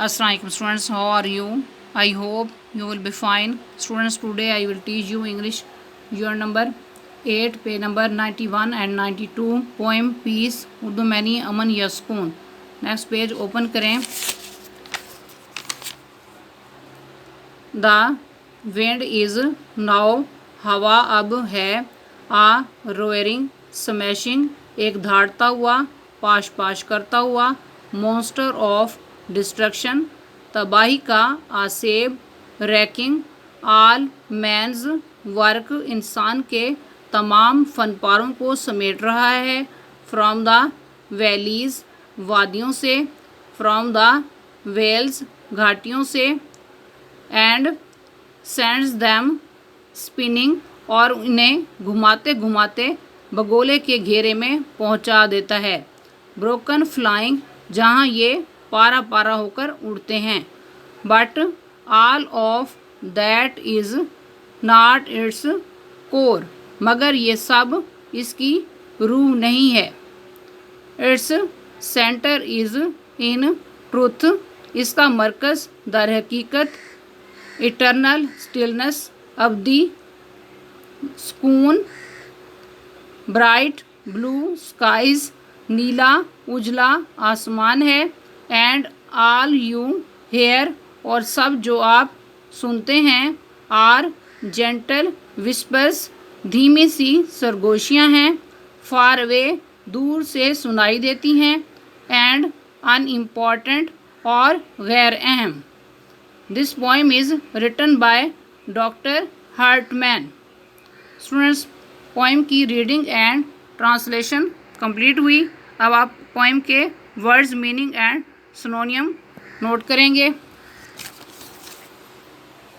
Assalamualaikum students, how are you? I hope you will be fine. Students, today I will teach you English year number 8, page number 91 and 92, poem Peace, Urdu many अमन या सुकून. Next page open करें. The wind is now, हवा अब है. आ रोयरिंग smashing, एक धाड़ता हुआ, पाश पाश करता हुआ. मॉन्स्टर ऑफ डिस्ट्रक्शन, तबाही का आसेब. रैकिंग आल मैन्स वर्क, इंसान के तमाम फनपारों को समेट रहा है. फ्रॉम द वैलीज़, वादियों से. फ्रॉम द वेल्स, घाटियों से. एंड सेंड्स दैम स्पिनिंग, और इन्हें घुमाते घुमाते बगोले के घेरे में पहुंचा देता है. ब्रोकन फ्लाइंग, जहां ये पारा पारा होकर उड़ते हैं. But all of that is not its core, मगर ये सब इसकी रूह नहीं है. Its centre is in truth, इसका मरकज़ दर हकीकत. इटर्नल स्टिलनेस, अबदी सुकून. ब्राइट ब्लू स्काइज, नीला उजला आसमान है. एंड ऑल यू हेयर, और सब जो आप सुनते हैं. आर जेंटल विस्पर्स, धीमी सी सरगोशियाँ हैं. फार अवे, दूर से सुनाई देती हैं. एंड अनइम्पॉर्टेंट, और गैर अहम. This poem is written by doctor Hartman. Students, poem की रीडिंग एंड ट्रांसलेशन कंप्लीट हुई. अब आप पोइम के words, meaning and synonym note करेंगे.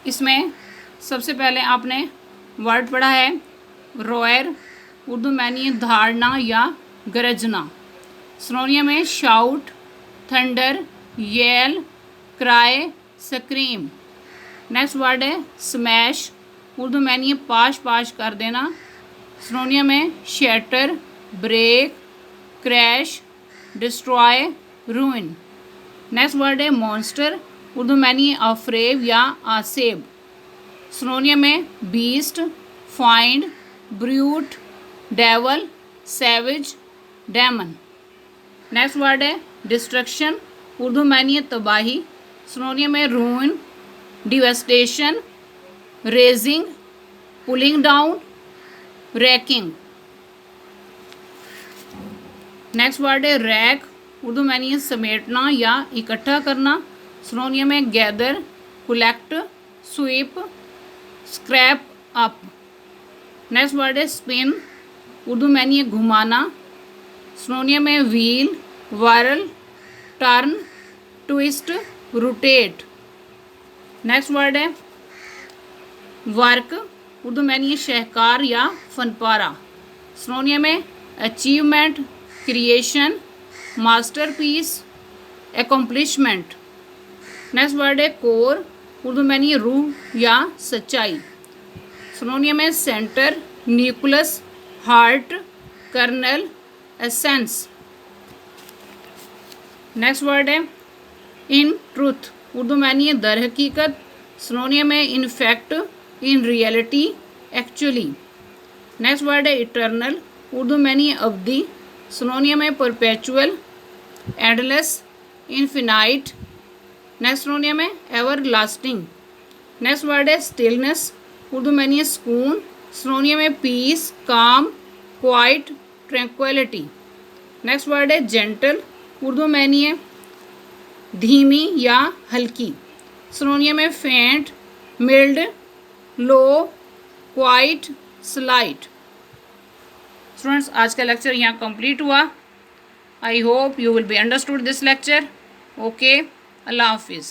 इसमें सबसे पहले आपने वर्ड पढ़ा है रोयर, उर्दू मैनी धाड़ना या गरजना. सिनोनियम में shout, thunder, yell, cry, scream. Next word है स्मैश, उर्दू मैनी पाश पाश कर देना. सिनोनियम में shatter, break, crash, destroy, ruin. Next word है मॉन्स्टर, उर्दू मैनी अफरेब या आसेब. सिनोनियम में beast, fiend, brute, devil, savage, demon. Next word है डिस्ट्रक्शन, उर्दू मैनी तबाही. सिनोनियम में ruin, devastation, razing, pulling down, wrecking. Next word है रैक, उर्दू मैनी समेटना या इकट्ठा करना. सिनोनियम में gather, collect, sweep, scrape up. Next word है स्पिन, उर्दू मैनी घुमाना. सिनोनियम में wheel, whirl, turn, twist, rotate. Next word है वर्क, उर्दू मैनी शहकार या फनपारा. सिनोनियम में achievement, creation, masterpiece, accomplishment. Next word है कोर, उर्दू मैनी रूह या सच्चाई. सिनोनियम में centre, nucleus, heart, kernel, essence. Next word है इन ट्रूथ, उर्दू मैनी दर हकीकत. सिनोनियम में in fact, in reality, actually. Next word है इटर्नल, उर्दू मैनी अवधि. सिनोनियम में perpetual, endless, infinite. Next synonym है एवर लास्टिंग. नेक्स्ट वर्ड है स्टिलनेस, उर्दू मैनी सुकून. सिनोनियम है peace, calm, quiet, tranquillity. Next word है जेंटल, उर्दू मैनी है धीमी या हल्की. सिनोनियम है faint, mild, low, quiet, slight. Students, आज का लेक्चर यहाँ कंप्लीट हुआ. I hope you will be understood this lecture. Okay, अल्लाह हाफिज़.